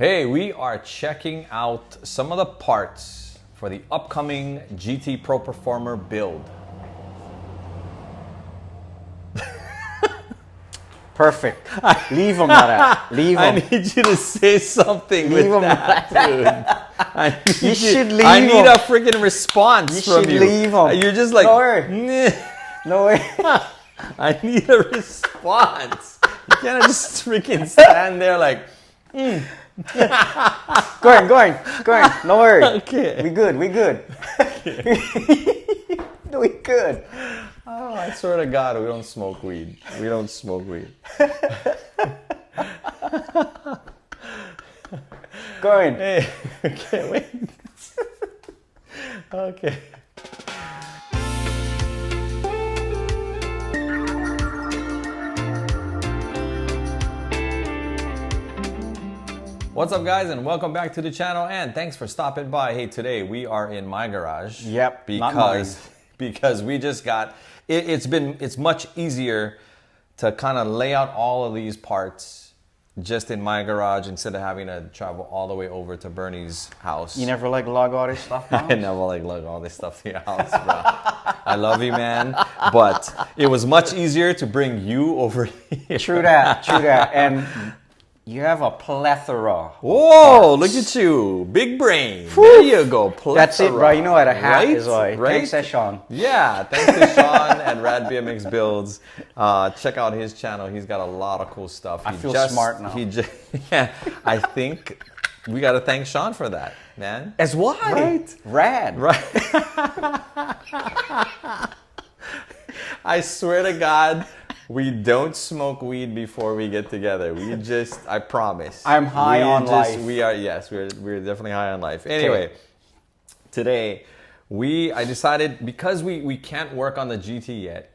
Hey, we are checking out some of the parts for the upcoming GT Pro Performer build. Perfect. Leave them at that. Leave them. I need you to say something Leave with them that, dude. You should leave I need them. a freaking response You from should you. leave them. You're just like, No way. "Meh." No way. I need a response. You can't just freaking stand there like, Go on. No worry. okay. We good. We good. We good. Oh, I swear to God, we don't smoke weed. We don't smoke weed. Go on. Hey, okay, wait. Okay. What's up, guys, and welcome back to the channel, and thanks for stopping by. Hey, today we are in my garage. Yep, not mine. Because we just got it's much easier to kind of lay out all of these parts just in my garage instead of having to travel all the way over to Bernie's house. You never like log all this stuff down? I never like lug all this stuff to your house, bro. I love you, man, but it was much easier to bring you over here. True that. And you have a plethora. Whoa, look at you. Big brain. There you go. Plethora. That's it, bro. You know what a hat Right? is like. Right? Thanks, Sean. Yeah, thanks to Sean at Rad BMX Builds. Check out his channel. He's got a lot of cool stuff. I feel smart now. Yeah, I think we got to thank Sean for that, man. As why? Right. Rad. Right. I swear to God, we don't smoke weed before we get together. I promise. I'm high on life. We're definitely high on life. Anyway, today I decided, because we can't work on the GT yet.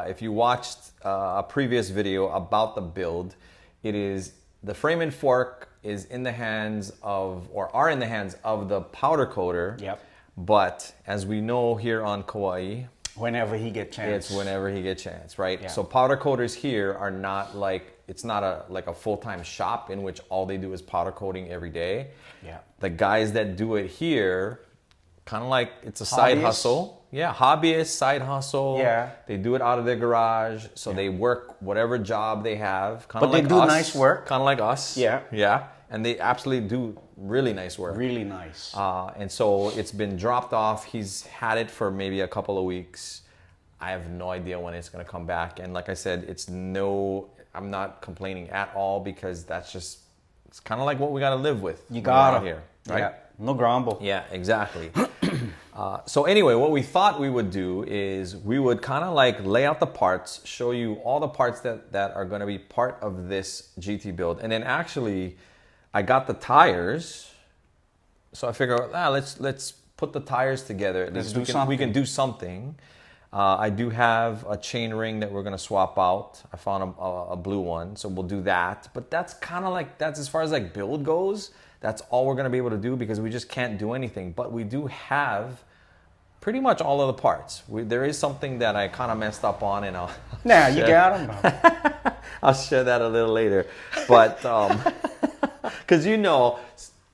If you watched a previous video about the build, the frame and fork is in the hands of, or are in the hands of, the powder coater. Yep. But as we know here on Kauai, Whenever he get chance. it's whenever he gets chance, right? Yeah. So powder coaters here are not like, it's not a full-time shop in which all they do is powder coating every day. Yeah. The guys that do it here, kind of like it's a side Hobbyists? hustle. Yeah, hobbyist, side hustle. Yeah. They do it out of their garage. So they work whatever job they have. But they do nice work. Kind of like us. Yeah. Yeah. And they absolutely do really nice work. Really nice. And so it's been dropped off. He's had it for maybe a couple of weeks. I have no idea when it's going to come back. And like I said, I'm not complaining at all, because it's kind of like what we got to live with. You got around here, right? Yeah. No grumble. Yeah, exactly. So anyway, what we thought we would do is we would kind of like lay out the parts, show you all the parts that are going to be part of this GT build. And then actually, I got the tires. So I figured, let's put the tires together. At least we can do something. I do have a chain ring that we're going to swap out. I found a blue one, so we'll do that. But that's kind of like, that's as far as like build goes. That's all we're going to be able to do, because we just can't do anything. But we do have pretty much all of the parts. There is something that I kind of messed up on, and You got him. I'll share that a little later. But because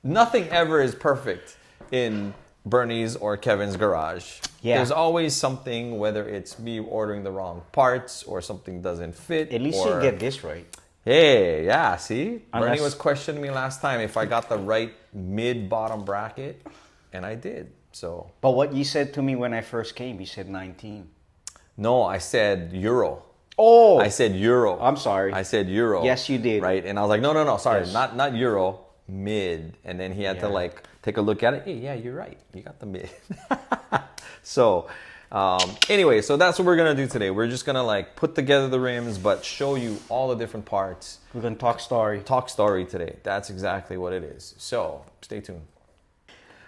nothing ever is perfect in Bernie's or Kevin's garage. Yeah. There's always something, whether it's me ordering the wrong parts or something doesn't fit. At least you get this right. Hey, yeah, see? Bernie Unless- was questioning me last time if I got the right mid-bottom bracket, and I did. So But what you said to me when I first came, you said 19. no, I said Euro. Oh, I said Euro. I'm sorry. I said Euro. Yes, you did. Right? And I was like, no, sorry, Yes. not Euro, mid. And then he had to like take a look at it. Hey, yeah, you're right. You got the mid. So anyway, so that's what we're going to do today. We're just going to like put together the rims, but show you all the different parts. We're going to talk story. Talk story today. That's exactly what it is. So stay tuned.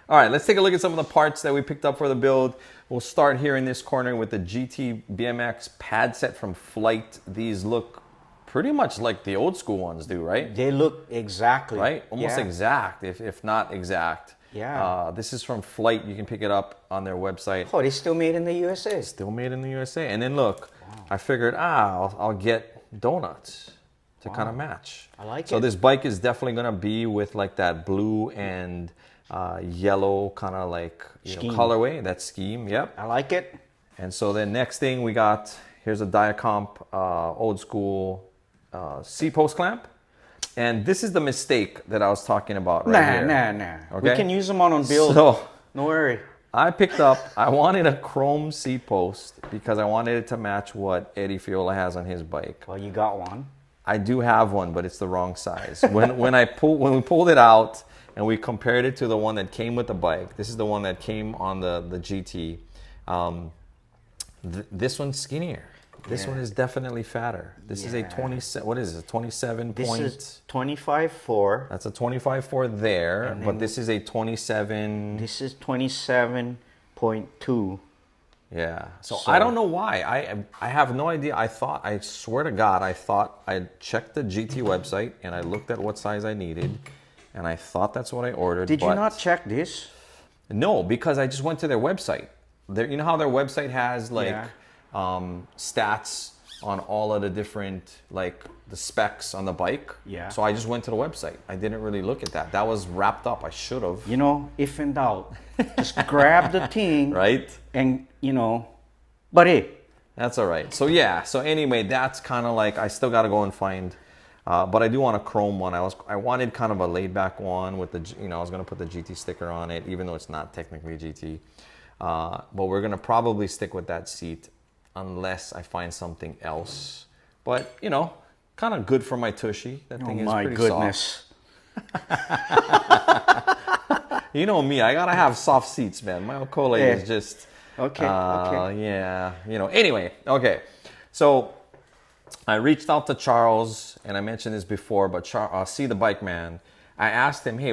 All right, let's take a look at some of the parts that we picked up for the build. We'll start here in this corner with the GT BMX pad set from Flight. These look pretty much like the old school ones do, right? They look exactly. Right? Almost Yeah. exact, if not exact. Yeah. This is from Flight. You can pick it up on their website. Oh, they still made in the USA. Still made in the USA. And then look, I figured, I'll get donuts. to kind of match. I like so it. this bike is definitely gonna be with like that blue and yellow kind of like colorway, that scheme. Yep. I like it. And so then next thing we got, here's a Diacomp old school C-post clamp. And this is the mistake that I was talking about right here. Nah. Okay? We can use them on build. So No worry. I picked up, I wanted a chrome C-post because I wanted it to match what Eddie Fiola has on his bike. Well, you got one. I do have one, but it's the wrong size. When we pulled it out and we compared it to the one that came with the bike, this is the one that came on the GT. This one's skinnier. This one is definitely fatter. This is a 27. What is it? 27 This point. is 25.4. That's a 25.4 there, but this is a 27. This is 27.2. Yeah. So I don't know why. I have no idea. I swear to God, I thought I checked the GT website and I looked at what size I needed, and I thought that's what I ordered. Did you but not check this? No, because I just went to their website. You know how their website has like stats on all of the different like the specs on the bike. Yeah. So I just went to the website. I didn't really look at that. That was wrapped up. I should have. You know, if in doubt, just grab the thing. Right. And, but hey. That's all right. So yeah. So anyway, that's kind of like I still got to go and find. But I do want a chrome one. I wanted kind of a laid back one with the I was gonna put the GT sticker on it, even though it's not technically GT. But we're gonna probably stick with that seat unless I find something else. But kind of good for my tushy. That thing is pretty goodness. soft. You know me, I gotta have soft seats, man. My Okole is just okay. Yeah. Anyway, okay. So I reached out to Charles, and I mentioned this before, but See the Bike Man. I asked him, hey,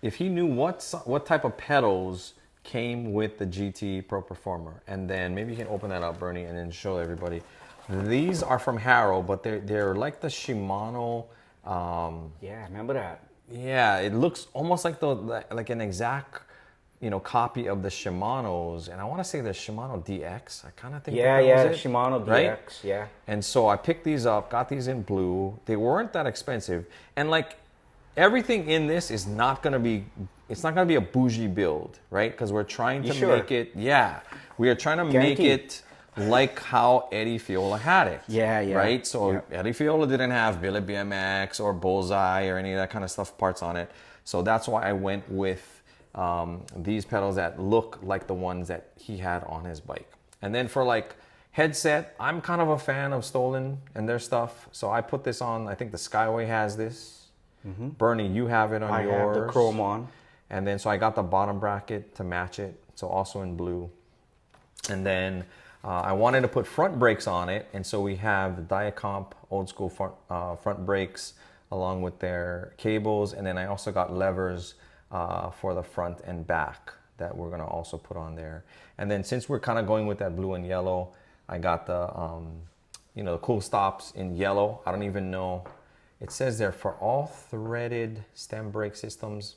if he knew what type of pedals came with the GT Pro Performer. And then maybe you can open that up, Bernie, and then show everybody. These are from Harrow, but they're like the Shimano. Yeah, remember that? Yeah, it looks almost like like an exact copy of the Shimano's, and I want to say the Shimano DX. I kind of think Yeah, that was it, Shimano DX, right? yeah. And so I picked these up, got these in blue. They weren't that expensive, and like everything in this is not gonna be. It's not gonna be a bougie build, right? Because we're trying to make it. Yeah, we are trying to make it like how Eddie Fiola had it. Yeah. Right. So Eddie Fiola didn't have Billy BMX or Bullseye or any of that kind of stuff parts on it. So that's why I went with these pedals that look like the ones that he had on his bike. And then for like headset, I'm kind of a fan of Stolen and their stuff. So I put this on. I think the Skyway has this. Bernie, you have it on yours. I have the chrome on. And then so I got the bottom bracket to match it. So also in blue. And then I wanted to put front brakes on it. And so we have the Diacomp old school front brakes along with their cables. And then I also got levers for the front and back that we're gonna also put on there. And then since we're kind of going with that blue and yellow, I got the the cool stops in yellow. I don't even know. It says there for all threaded stem brake systems.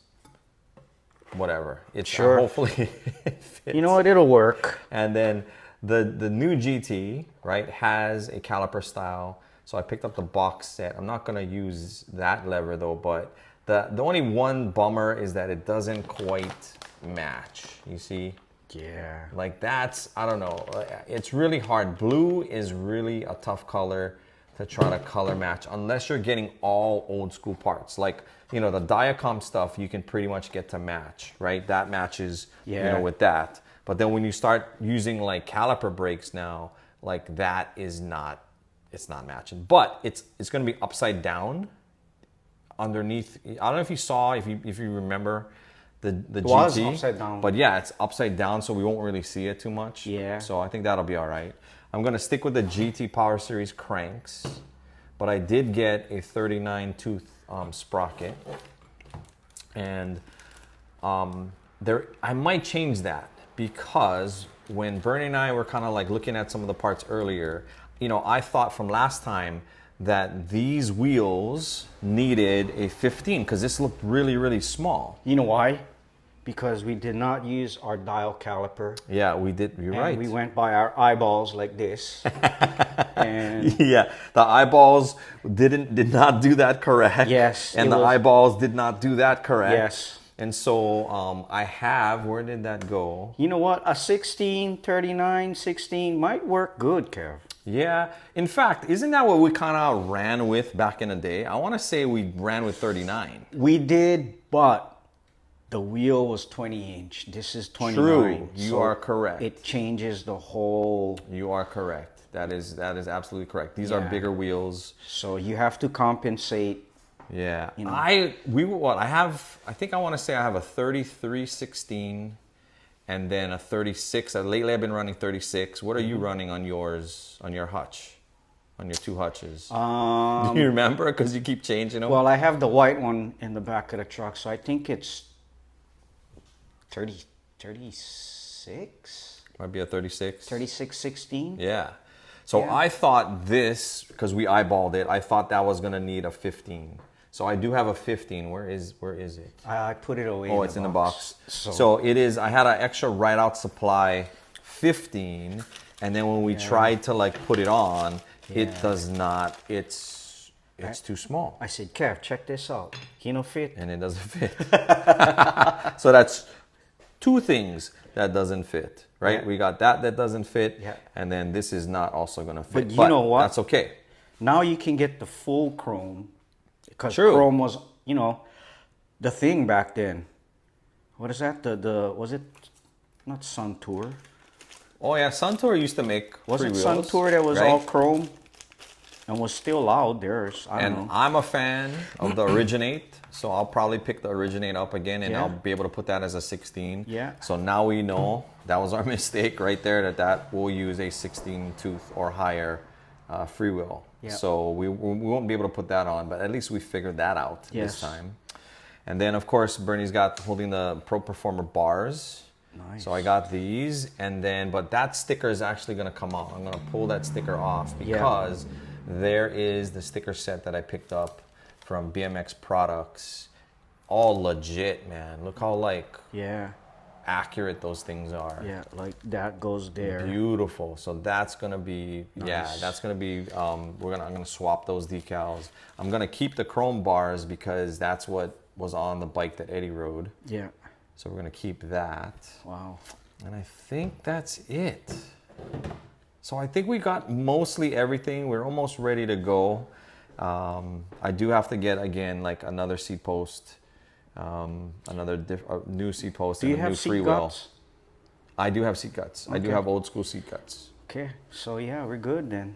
Whatever. It's sure. Hopefully it fits. You know what? It'll work. And then the new GT, right, has a caliper style. So I picked up the box set. I'm not gonna use that lever though, but the only one bummer is that it doesn't quite match. You see? Yeah. Like that's, I don't know. It's really hard. Blue is really a tough color to try to color match unless you're getting all old school parts. Like, the Diacom stuff you can pretty much get to match, right? That matches, with that. But then when you start using like caliper brakes now, like that is not, it's not matching. But it's gonna be upside down underneath. I don't know if you saw, if you remember the GT. Was upside down. But yeah, it's upside down, so we won't really see it too much. Yeah. So I think that'll be all right. I'm gonna stick with the GT Power Series cranks, but I did get a 39 tooth sprocket, and I might change that because when Bernie and I were kind of like looking at some of the parts earlier, I thought from last time that these wheels needed a 15 because this looked really, really small. You know why? Because we did not use our dial caliper. Yeah, we did. You're right. We went by our eyeballs like this. And Yeah, the eyeballs did not do that correct. Yes, and it the was- eyeballs did not do that correct. Yes. And so I have. Where did that go? you know what? A 16, 39, 16 might work good, Kev. Yeah. In fact, isn't that what we kind of ran with back in the day? I want to say we ran with 39. We did, but the wheel was 20-inch. This is 29. True. You are correct. It changes the whole. You are correct. That is absolutely correct. These are Yeah. bigger wheels. So you have to compensate. Yeah. You know. I think I want to say I have a 3316 and then a 36. Lately I've been running 36. What are you running on yours, on your hutch? On your two hutches? Do you remember? Because you keep changing them. Well, I have the white one in the back of the truck, so I think it's 36? Might be a 36. 3616? Yeah. So Yeah. I thought this, because we eyeballed it, I thought that was going to need a 15. So I do have a 15. Where is it? I put it away. Oh, it's in the box. So, So it is. I had an extra right out supply 15, and then when we tried to like put it on, it Yeah. does not. It's too small, I said, Kev, check this out. Kino fit. and it doesn't fit. So that's two things that doesn't fit, right? Yeah. We got that doesn't fit, Yeah. and then this is not also gonna fit. But you know what? That's okay. Now you can get the full chrome because True. chrome was, the thing back then. What is that? Was it not Sun Tour? Oh yeah, Suntour used to make Was free it wheels, Sun Tour that was right? all chrome and was still loud? Theirs, I don't And know. I'm a fan of the Originate, so I'll probably pick the Originate up again, and Yeah. I'll be able to put that as a 16. Yeah. So now we know that was our mistake right there. That we'll use a 16 tooth or higher freewheel. Yeah. So we won't be able to put that on, but at least we figured that out this Yes. time. And then of course Bernie's got holding the Pro Performer bars. Nice. So I got these, and then but that sticker is actually gonna come off. I'm gonna pull that sticker off because there is the sticker set that I picked up from BMX Products. All legit, man. Look how like Yeah, accurate those things are. yeah, like that goes there. Beautiful. So that's gonna be Nice. that's gonna be I'm gonna swap those decals. I'm gonna keep the chrome bars because that's what was on the bike that Eddie rode. Yeah. So we're gonna keep that. Wow. And I think that's it. So I think we got mostly everything. We're almost ready to go. I do have to get again like another seat post, new seat post, Do and you a have new seat freewheel. guts? I do have seat guts. I do Okay. have old school seat guts. Okay, so yeah, we're good then.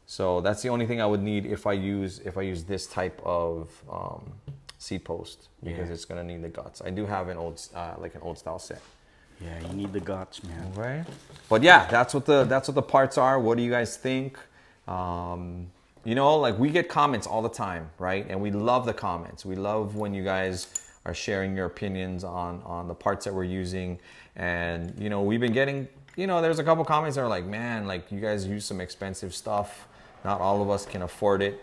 So that's the only thing I would need if I use this type of seat post because Yeah. it's gonna need the guts. I do have an old style set. Yeah, you need the guts, man. Right. But yeah, that's what the parts are. What do you guys think? Like we get comments all the time, right? And we love the comments. We love when you guys are sharing your opinions on the parts that we're using. And we've been getting, there's a couple comments that are like, man, like you guys use some expensive stuff. Not all of us can afford it.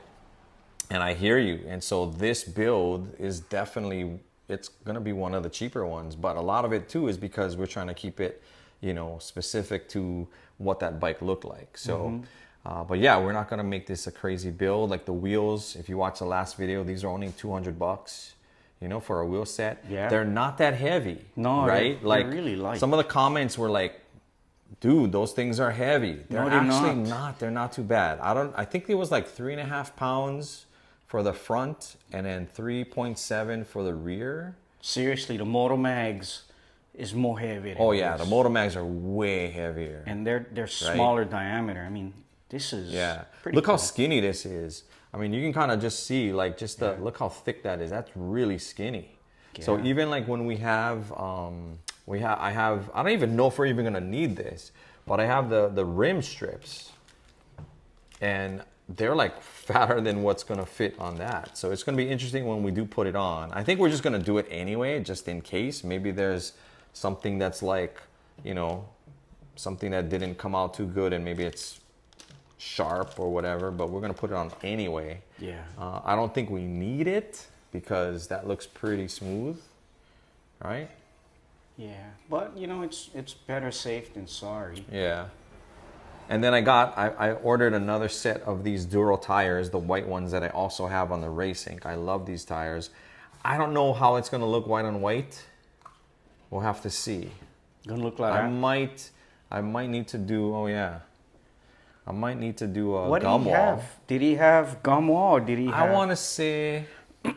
And I hear you. And so this build is definitely, it's going to be one of the cheaper ones. But a lot of it too is because we're trying to keep it, specific to what that bike looked like. So, but yeah, we're not going to make this a crazy build. Like the wheels, if you watch the last video, these are only $200, for a wheel set. Yeah. They're not that heavy. No, right? they're really light. Some of the comments were like, dude, those things are heavy. They're No, they're actually not. not. They're not too bad. I think it was like 3.5 pounds for the front and then 3.7 for the rear. Seriously, the Moto Mags is more heavy. Than Oh yeah, this. the Moto Mags are way heavier. And they're smaller diameter. I mean, this is pretty Look cool. how skinny this is. I mean, you can kind of just see like look how thick that is. That's really skinny. So Yeah. even like when I don't even know if we're even gonna need this, but I have the rim strips, and they're like fatter than what's gonna fit on that. So it's gonna be interesting when we do put it on. I think we're just gonna do it anyway, just in case. Maybe there's something that's like, something that didn't come out too good, and maybe it's sharp or whatever, but we're gonna put it on anyway. Yeah. I don't think we need it because that looks pretty smooth, right? Yeah, but it's better safe than sorry. Yeah. And then I ordered another set of these Duro tires, the white ones that I also have on the Racing. I love these tires. I don't know how it's gonna look white on white. We'll have to see. Gonna look like I that. might need to do. Oh yeah, I might need to do a What did gum he wall. have? Did he have gum wall or did he have? I want to say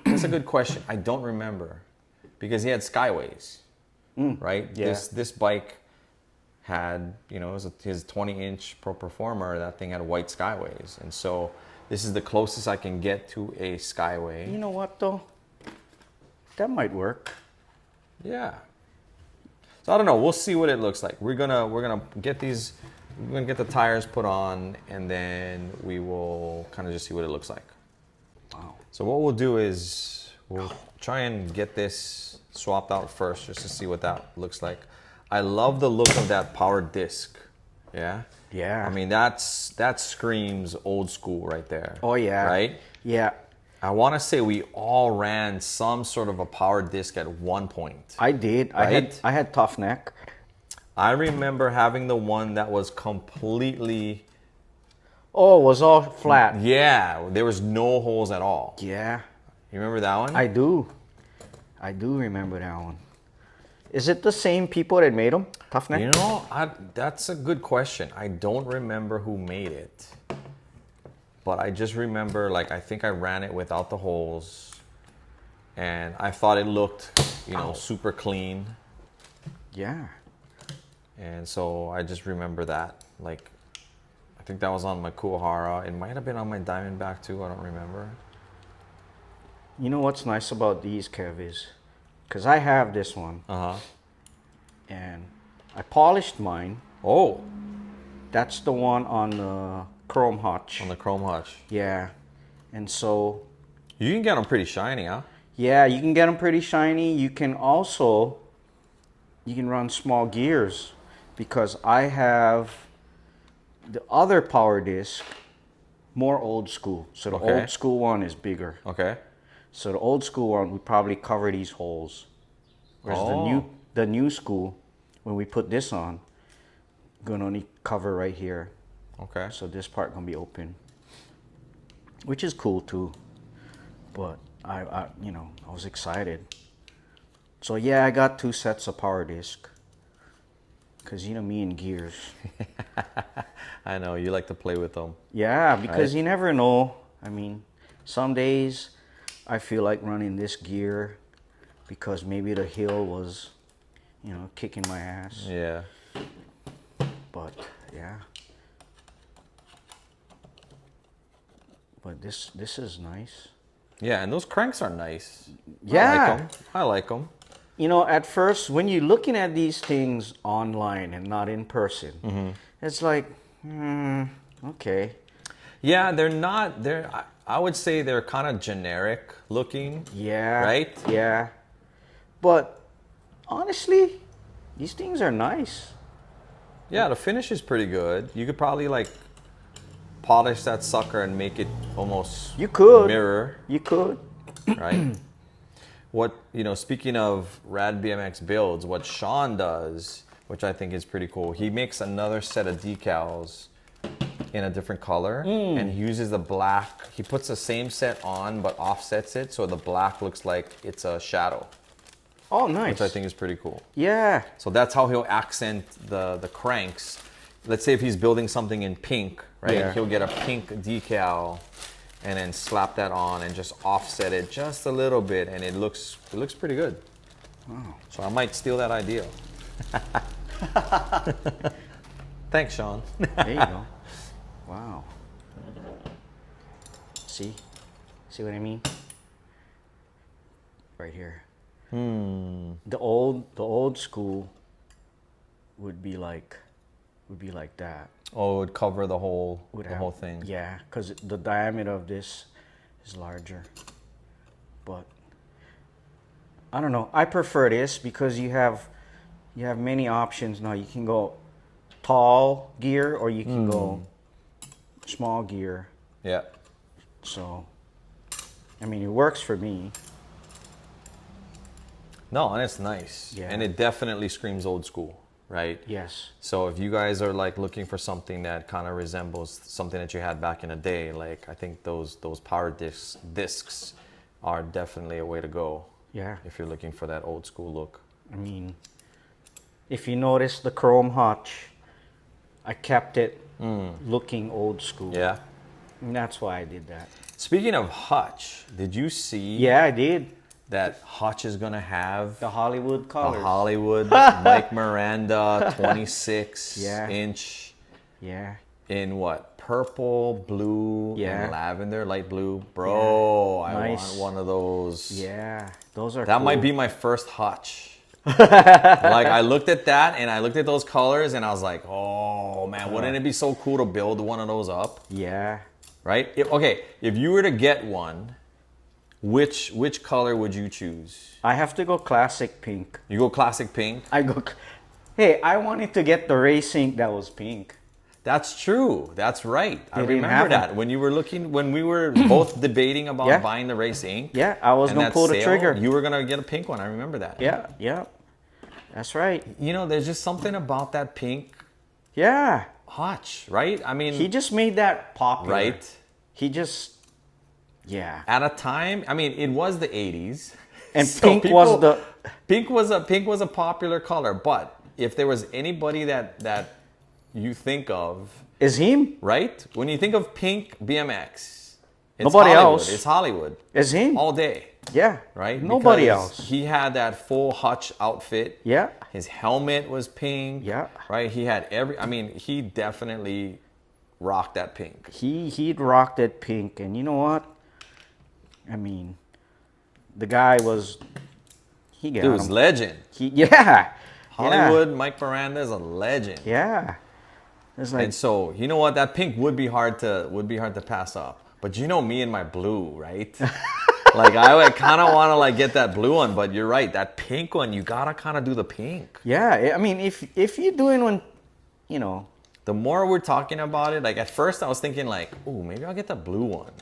that's a good question. I don't remember because he had Skyways, right? yeah. This bike had, you know, it was his 20-inch Pro Performer. That thing had white Skyways, and so this is the closest I can get to a Skyway. You know what though? That might work. Yeah. So I don't know. We'll see what it looks like. We're gonna get these. We're gonna get the tires put on, and then we will kind of just see what it looks like. Wow. So what we'll do is we'll try and get this swapped out first, just to see what that looks like. I love the look of that power disc. Yeah. Yeah. I mean, that screams old school right there. Oh yeah. Right. Yeah. I want to say we all ran some sort of a power disc at one point. I did. Right? I had tough neck. I remember having the one that was completely, Oh, it was all flat. yeah, there was no holes at all. Yeah. You remember that one? I do. I do remember that one. Is it the same people that made them? Tough neck? You know, that's a good question. I don't remember who made it. But I just remember, like, I think I ran it without the holes. And I thought it looked, you know, super clean. Yeah. And so I just remember that. Like, I think that was on my Kuwahara. It might have been on my Diamondback too. I don't remember. You know what's nice about these, Kev, is because I have this one Uh-huh. and I polished mine. Oh, That's the one on the Chrome Hutch. on the Chrome Hutch. Yeah. And so, You can get them pretty shiny, huh? yeah, you can get them pretty shiny. You can also, you can run small gears because I have the other power disc, more old school. So the Okay. old school one is bigger. Okay. So the old school one would probably cover these holes. Whereas Oh. the new school, when we put this on, gonna only cover right here. Okay. So this part gonna be open, which is cool too. But I you know, I was excited. So yeah, I got 2 sets of power disc. Cause you know me and gears. I know you like to play with them. Yeah, because Right. you never know. I mean, some days I feel like running this gear because maybe the hill was, you know, kicking my ass. Yeah. But yeah. But this is nice. Yeah, and those cranks are nice. Yeah. I like them. You know, at first when you're looking at these things online and not in person, it's like, okay. Yeah, they're not. I would say they're kind of generic looking. Yeah. Right? Yeah. But honestly, these things are nice. Yeah, the finish is pretty good. You could probably like polish that sucker and make it almost You could. mirror, You could. right? What, you know, speaking of rad BMX builds, what Sean does, which I think is pretty cool, he makes another set of decals in a different color and he uses the black. He puts the same set on but offsets it so the black looks like it's a shadow, Oh, nice. which I think is pretty cool. Yeah. So that's how he'll accent the cranks. Let's say if he's building something in pink, right? Yeah. He'll get a pink decal and then slap that on and just offset it just a little bit, and it looks pretty good. Wow. So I might steal that idea. Thanks, Sean. There you go. Wow. See? See what I mean? Right here. The old school would be like that. Oh, it would cover the whole Would the have, whole thing. Yeah, because the diameter of this is larger. But I don't know. I prefer this because you have many options now. You can go tall gear or you can go small gear. Yeah. So I mean, it works for me. No, and it's nice. Yeah. And it definitely screams old school. right? Yes. So if you guys are like looking for something that kind of resembles something that you had back in the day, like I think those power discs are definitely a way to go Yeah. if you're looking for that old school look. I mean, if you notice the chrome hutch, I kept it looking old school. Yeah. And that's why I did that. Speaking of Hutch, did you see Yeah, I did. that Hutch is gonna have The Hollywood the colors. Hollywood Mike Miranda 26 Yeah. inch Yeah. in what? Purple, blue, Yeah. and lavender, light blue. Bro, I Nice. want one of those. Yeah. Those are That cool. might be my first Hutch. Like I looked at that and I looked at those colors and I was like, oh man, wouldn't it be so cool to build one of those up? Yeah. Right? If you were to get one, which color would you choose? I have to go classic pink. You go classic pink. Hey, I wanted to get the racing that was pink. That's true. That's right. I They didn't remember have that them. when we were both debating about Yeah. buying the race ink. Yeah, I was and gonna that pull the sale, trigger. You were gonna get a pink one. I remember that. Yeah, yeah. That's right. You know, there's just something about that pink Yeah. Hutch, right? I mean, He just made that popular. right? He just, yeah. At a time, I mean, it was the 80s. And so pink was the, pink was a popular color, but if there was anybody that you think of, is him? right? When you think of pink BMX, it's Nobody Hollywood. else. It's Hollywood Is him? all day, Yeah. right? Nobody Because else. He had that full Hutch outfit. Yeah. His helmet was pink. Yeah. Right? He had he definitely rocked that pink. He'd rocked that pink, and you know what? I mean, the guy was, he got Dude was him. legend. Yeah. Hollywood Mike Miranda is a legend. Yeah. It's like, And so, you know what? That pink would be hard to pass up. But you know me and my blue, right? Like I kind of want to like get that blue one, but you're right. That pink one, you gotta kind of do the pink. yeah. I mean, if you're doing one, you know, The more we're talking about it, like at first I was thinking like, oh, maybe I'll get the blue one,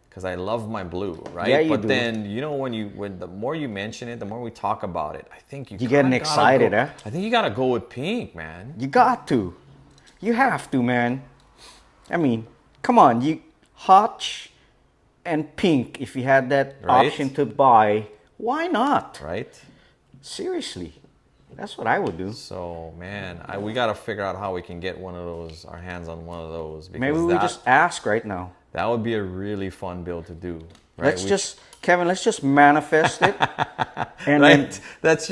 because I love my blue, right? Yeah, you but do. then you know when the more you mention it, the more we talk about it, I think you getting kinda gotta excited, go, huh? I think you gotta go with pink, man. you got to. You have to, man. I mean, come on. Hutch and pink, if you had that Right. option to buy, why not? Right? Seriously. That's what I would do. So man, we gotta figure out how we can get one of those, our hands on one of those. Because Maybe we just ask right now. that would be a really fun build to do. Right? Kevin, let's just manifest it. And right. That's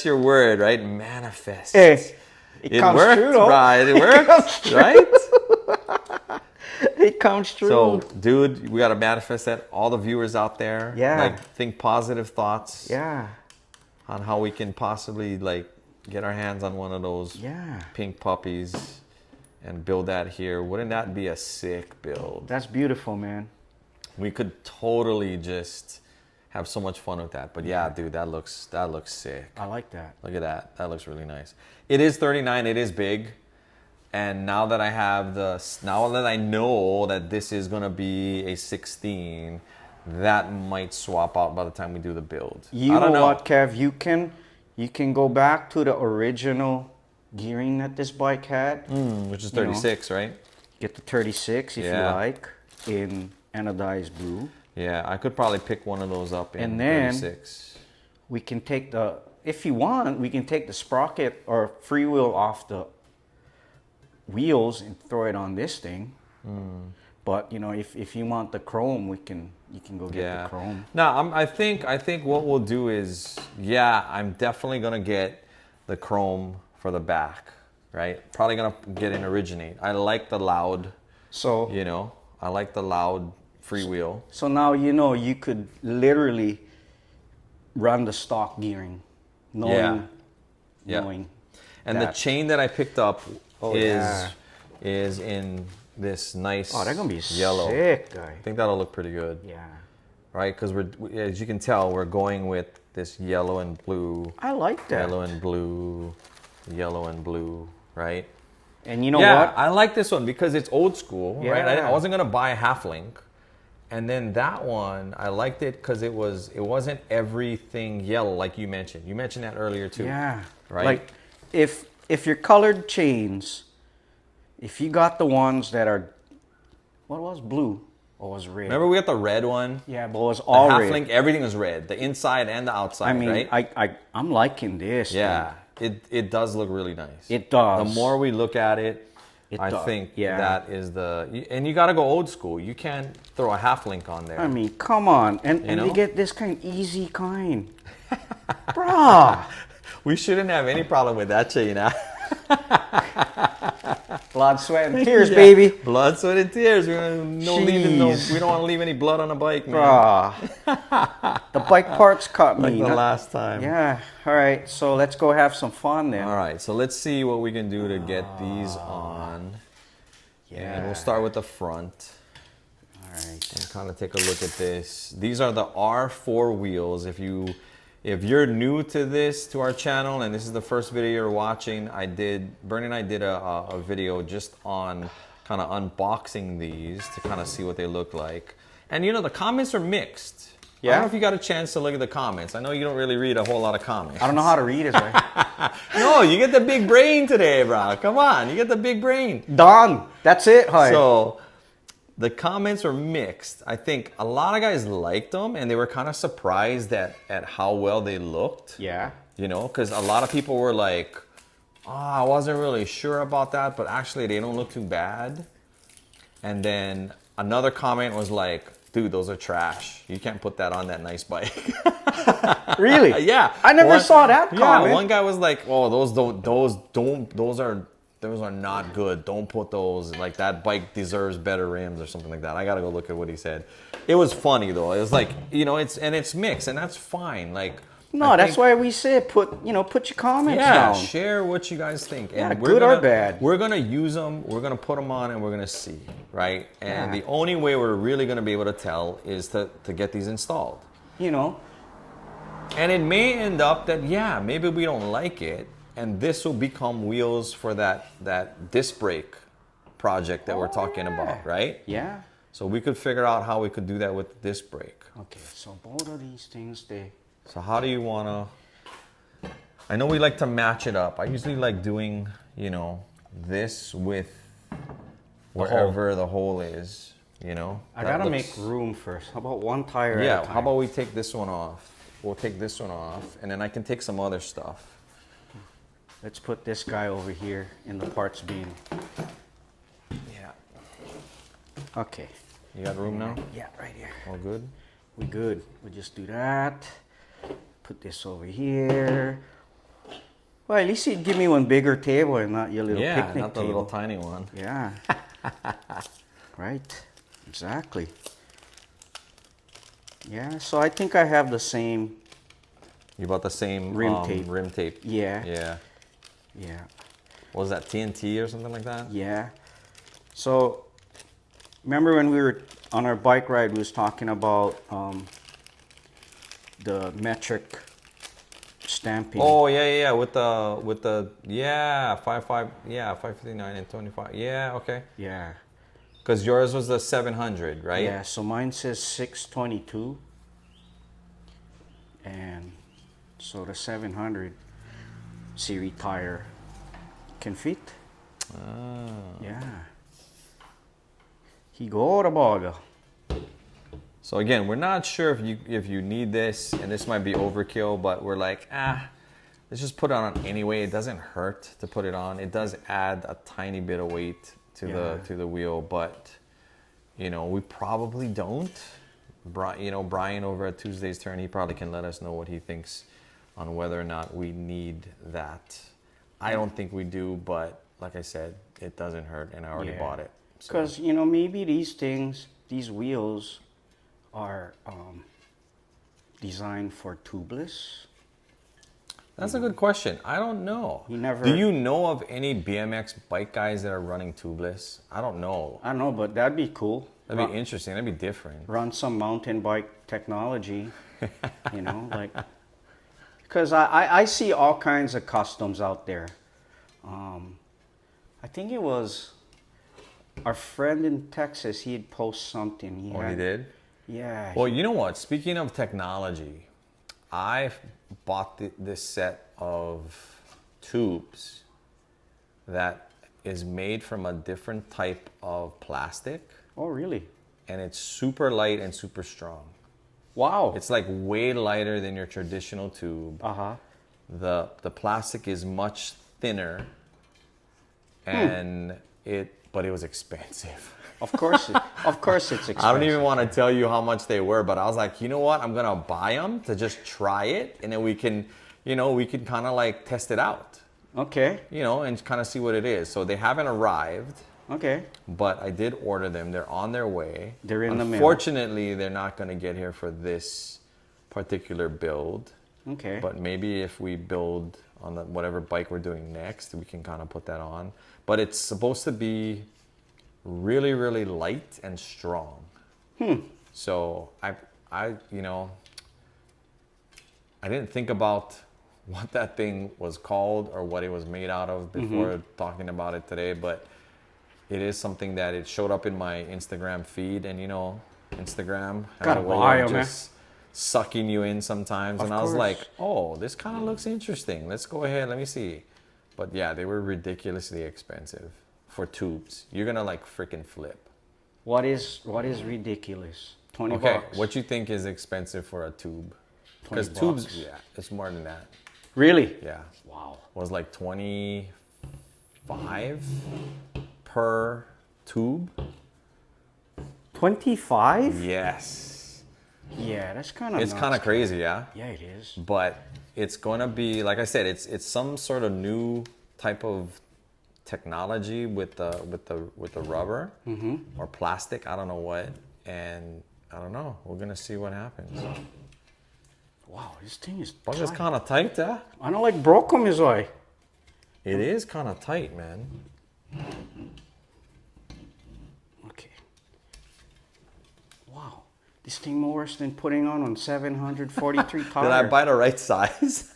your word, right? Manifest. then, hey, it comes worked, true, though. right? It comes worked, true. right? It comes true. So, dude, we gotta manifest that. All the viewers out there, Yeah. like think positive thoughts yeah. on how we can possibly like get our hands on one of those Yeah. pink puppies and build that here. Wouldn't that be a sick build? That's beautiful, man. We could totally just have so much fun with that. But yeah, dude, that looks sick. I like that. Look at that. That looks really nice. It is 39. It is big. And now that I know that this is gonna be a 16, that might swap out by the time we do the build. You I don't know what, Kev? You can go back to the original gearing that this bike had. Which is You know. 36, right? Get the 36 if Yeah. you like in anodized blue. Yeah, I could probably pick one of those up in And then- 36. We can take if you want, we can take the sprocket or freewheel off the wheels and throw it on this thing. But you know, if you want the chrome, you can go get Yeah. the chrome. No, I think what we'll do is, I'm definitely gonna get the chrome for the back, right? Probably gonna get an Originate. I like the loud, So I like the loud freewheel. so now you could literally run the stock gearing, knowing Yeah. knowing. And the that. chain that I picked up Oh, is yeah. is in this nice Oh, they're gonna be yellow. sick, guy. I think that'll look pretty good, Yeah, right? Because as you can tell, we're going with this yellow and blue, I like that. yellow and blue, yellow and blue, right? And you know yeah, what? I like this one because it's old school, right? Yeah. I wasn't gonna buy a half link, and then that one I liked it because it wasn't everything yellow like you mentioned. You mentioned that earlier too. Yeah. Right? Like if if your colored chains, if you got the ones that are, what was blue or was red? Remember we got the red one? Yeah, but it was The all half red. link, everything was red. The inside and the outside, I mean, right? I'm liking this. Yeah. It does look really nice. It does. The more we look at it, It I does. think Yeah. that is and you got to go old school. You can't throw a half link on there. I mean, come on. And know? they get this kind easy kind. Bruh. We shouldn't have any problem with that chain. Blood, sweat, and tears, Yeah. baby. Blood, sweat, and tears. We don't, Jeez. we don't want to leave any blood on a bike, man. Bruh. The bike parts caught Like me. the Not- last time. Yeah. All right. So let's go have some fun then. All right, so let's see what we can do to get these on. Yeah. And we'll start with the front All right. and kind of take a look at this. These are the R4 wheels. If you're new to this, to our channel, and this is the first video you're watching, Bernie and I did a video just on kind of unboxing these to kind of see what they look like. And you know, the comments are mixed. I Yeah? don't know if you got a chance to look at the comments. I know you don't really read a whole lot of comments. I don't know how to read it, right? No, you get the big brain today, bro. Come on, you get the big brain. Done. That's it. Hi. So the comments were mixed. I think a lot of guys liked them and they were kind of surprised at how well they looked. Yeah. You know, because a lot of people were like, oh, I wasn't really sure about that, but actually they don't look too bad. And then another comment was like, dude, those are trash. You can't put that on that nice bike. Really? Yeah. I never saw that comment. Yeah, one guy was like, "Oh, those are not good. Don't put those. Like that bike deserves better rims or something like that." I gotta go look at what he said. It was funny though. It was like, you know, it's mixed and that's fine. Like No, that's why we say put your comments yeah, down. share what you guys think. Yeah, And good or bad. We're gonna use them. We're gonna put them on, and we're gonna see, right? And Yeah. the only way we're really gonna be able to tell is to get these installed. You know. And it may end up that, yeah, maybe we don't like it, and this will become wheels for that disc brake project that we're talking about, right? Yeah. So we could figure out how we could do that with the disc brake. Okay, so both of these things, So how do you want to... I know we like to match it up. I usually like doing, you know, this with wherever the hole is, you know? I That gotta looks- make room first. How about one tire Yeah, at a time? how about we take this one off? We'll take this one off, and then I can take some other stuff. Let's put this guy over here in the parts bin. Yeah. Okay. You got room now? Yeah, right here. All good? We good. We'll just do that. Put this over here. Well, at least you'd give me one bigger table and not your little Yeah, picnic not the table. little tiny one. Yeah. Right. Exactly. Yeah, so I think I have the same. You bought the same Rim tape. Rim tape. Yeah. Yeah. Yeah. What was that, TNT or something like that? Yeah. So, remember when we were on our bike ride, we was talking about the metric stamping. Oh yeah, with the 559 and 25. Yeah, okay. Yeah. Because yours was the 700, right? Yeah, so mine says 622. And so the 700 series tire can fit. Ah. Yeah. Higora boga. So again, we're not sure if you need this, and this might be overkill, but we're like, let's just put it on anyway. It doesn't hurt to put it on. It does add a tiny bit of weight to the wheel, but you know, we probably don't. Brian over at Tuesday's Turn, he probably can let us know what he thinks on whether or not we need that. I don't think we do, but like I said, it doesn't hurt, and I already bought it. So. Because, you know, maybe these wheels are designed for tubeless. That's a good question. I don't know. never- Do you know of any BMX bike guys that are running tubeless? I don't know. I don't know, but that'd be cool. That'd be interesting. That'd be different. Run some mountain bike technology, you know, like, because I see all kinds of customs out there. I think it was our friend in Texas, he had posted something. He had- did? Yeah. Well, you know what? Speaking of technology, I bought this set of tubes that is made from a different type of plastic, Oh, really? and it's super light and super strong. Wow. It's like way lighter than your traditional tube. Uh-huh. The plastic is much thinner, and but it was expensive. Of course, of course it's expensive. I don't even want to tell you how much they were, but I was like, you know what? I'm gonna buy them to just try it, and then we can kind of like test it out, Okay, and kind of see what it is. So they haven't arrived, okay. but I did order them. They're on their way. They're in the mail. Unfortunately, they're not gonna get here for this particular build. Okay. But maybe if we build on whatever bike we're doing next, we can kind of put that on. But it's supposed to be really, really light and strong. So I didn't think about what that thing was called or what it was made out of before talking about it today, but it is something that it showed up in my Instagram feed, and Instagram has Gotta a way buy of 'em, just sucking you in sometimes. And I was course. like, oh, this kind of looks interesting. Let's go ahead, let me see. But yeah, they were ridiculously expensive for tubes. You're gonna like freaking flip. What is ridiculous? 20 Okay, bucks. what you think is expensive for a tube? Because 20 tubes, bucks. yeah, it's more than that. Really? Yeah, Wow. was like 25 per tube. 25? Yes, Yeah, that's kind of. it's kind of crazy, yeah. Yeah, it is. But it's gonna be, like I said, it's some sort of new type of technology with the rubber or plastic. I don't know what, and I don't know. We're gonna see what happens. Wow, this thing is. But it's tight. kind of tight, huh? I don't like broke 'em, is why. It is kind of tight, man. Okay. Wow, this thing worse than putting on 743 tires. Did I buy the right size?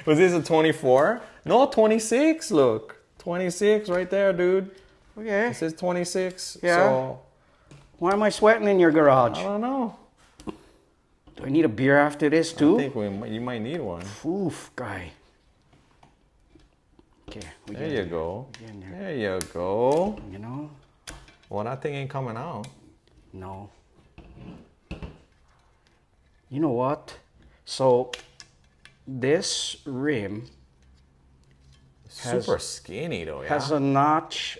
Was this a 24? No, 26. Look, 26 right there, dude. Okay. It says 26. Yeah. So Why am I sweating in your garage? I don't know. Do I need a beer after this I too? think you might need one. Oof, guy. Okay. We There get you it. go. getting there. There you go. You know? Well, that thing ain't coming out. No. You know what? So this rim has- Super skinny though, yeah. has a notch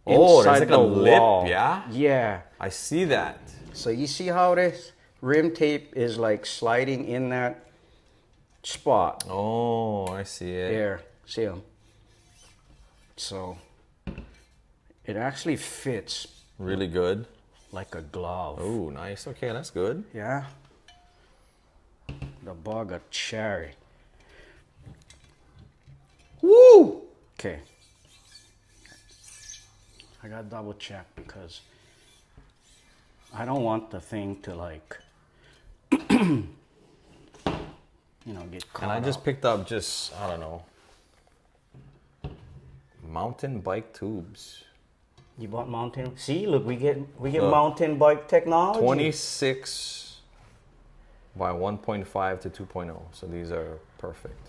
Oh, there's inside like the a lip, wall. yeah? Yeah. I see that. So you see how this rim tape is like sliding in that spot Oh, I see it. there. See them? So it actually fits Really good. like a glove. Oh, nice. Okay, that's good. Yeah. The bug of cherry. Woo! Okay. I got double check because I don't want the thing to like, get caught And I just up. picked up I don't know, mountain bike tubes. You bought mountain? See, look, we get Look. mountain bike technology. 26 by 1.5 to 2.0. So these are perfect.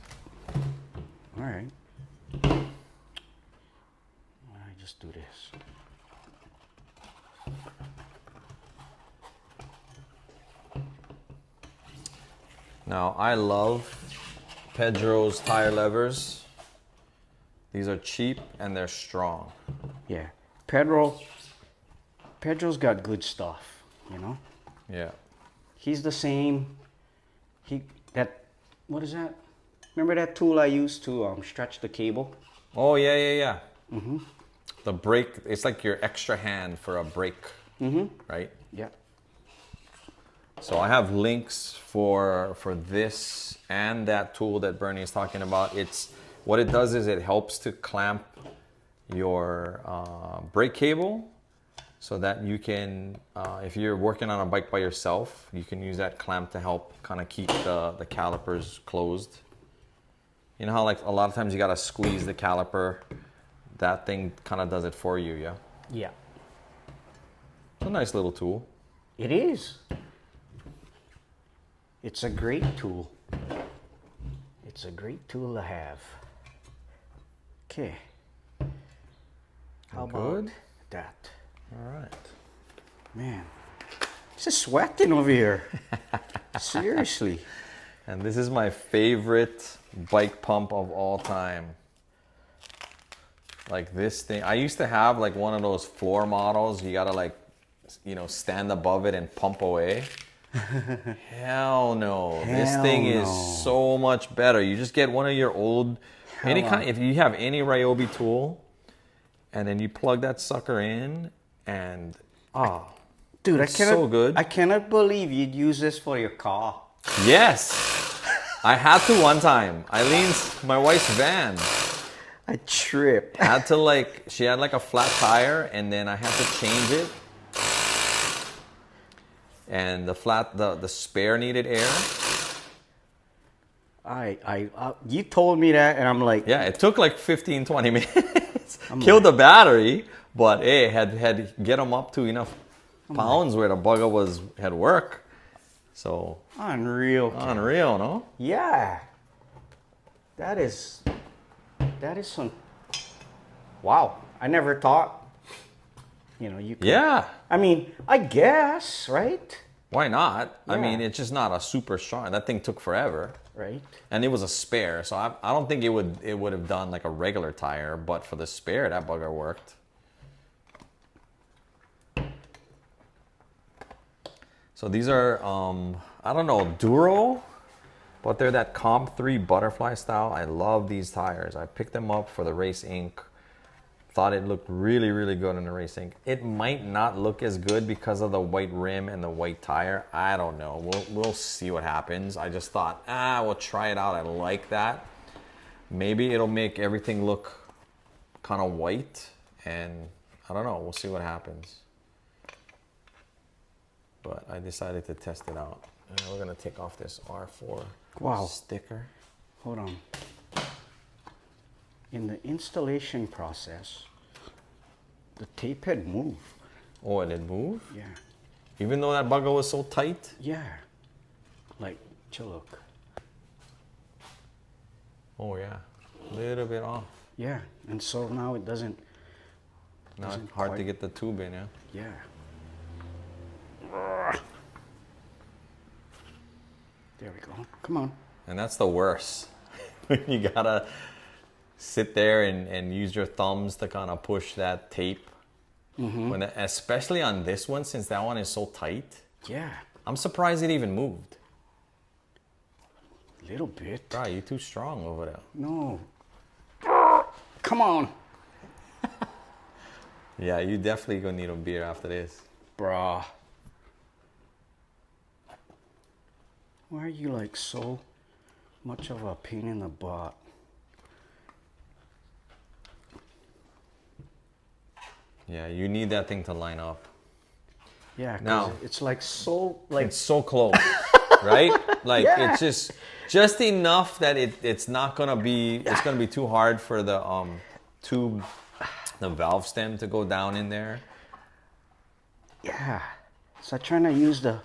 All right. I just do this. Now, I love Pedro's tire levers. These are cheap and they're strong. Yeah. Pedro's got good stuff, you know? Yeah. He's the same. What is that? Remember that tool I used to stretch the cable? Oh, yeah. The brake, it's like your extra hand for a brake, right? Yeah. So I have links for this and that tool that Bernie is talking about. What it does is it helps to clamp your brake cable so that you can, if you're working on a bike by yourself, you can use that clamp to help kind of keep the calipers closed. You know how like a lot of times you gotta squeeze the caliper? That thing kind of does it for you, yeah? Yeah. It's a nice little tool. It is. It's a great tool. It's a great tool to have. Okay. How Good? about that? All right. Man, it's just sweating over here. Seriously. And this is my favorite bike pump of all time. Like this thing. I used to have like one of those floor models. You gotta like, stand above it and pump away. Hell no. This Hell thing is no. so much better. You just get one of your old, any Hell kind, no. if you have any Ryobi tool, and then you plug that sucker in, and Dude, it's so good. I cannot believe you'd use this for your car. Yes, I had to one time. Eileen's, my wife's van, I trip. had to like, she had like a flat tire, and then I had to change it. And the spare needed air. You told me that, and I'm like, Yeah, it took like 15, 20 minutes. Killed the battery, but hey, had get them up to enough pounds where the bugger had work. So unreal. unreal, no? Yeah. That is some. Wow. I never thought. You could. Yeah. I mean, I guess, right? Why not? I Yeah. mean, it's just not a super strong. That thing took forever, Right. and it was a spare, so I don't think it would have done like a regular tire, but for the spare, that bugger worked. So these are I don't know, Duro, but they're that Comp 3 butterfly style. I love these tires. I picked them up for the Race Inc. Thought it looked really, really good in the Race Inc. It might not look as good because of the white rim and the white tire. I don't know. We'll see what happens. I just thought, we'll try it out. I like that. Maybe it'll make everything look kind of white, and I don't know. We'll see what happens. But I decided to test it out. And we're gonna take off this R4 Wow. sticker. Hold on. In the installation process, the tape had moved. Oh, it did move? Yeah. Even though that bugger was so tight? Yeah. Like, chill look. Oh yeah, a little bit off. Yeah. And so now it doesn't. Now Doesn't it's hard to quite- get the tube in, yeah? Yeah. There we go. Come on. And that's the worst. When you gotta sit there and use your thumbs to kind of push that tape. When especially on this one, since that one is so tight. Yeah. I'm surprised it even moved. Little bit. Bro, you're too strong over there. No. Come on. Yeah, you definitely gonna need a beer after this. Bruh. Why are you like so much of a pain in the butt? Yeah, you need that thing to line up. Yeah, 'cause Now- it's like so like It's so close, right? Like Yeah. it's just enough that it's not gonna be it's gonna be too hard for the tube, the valve stem to go down in there. yeah. So I'm trying to use the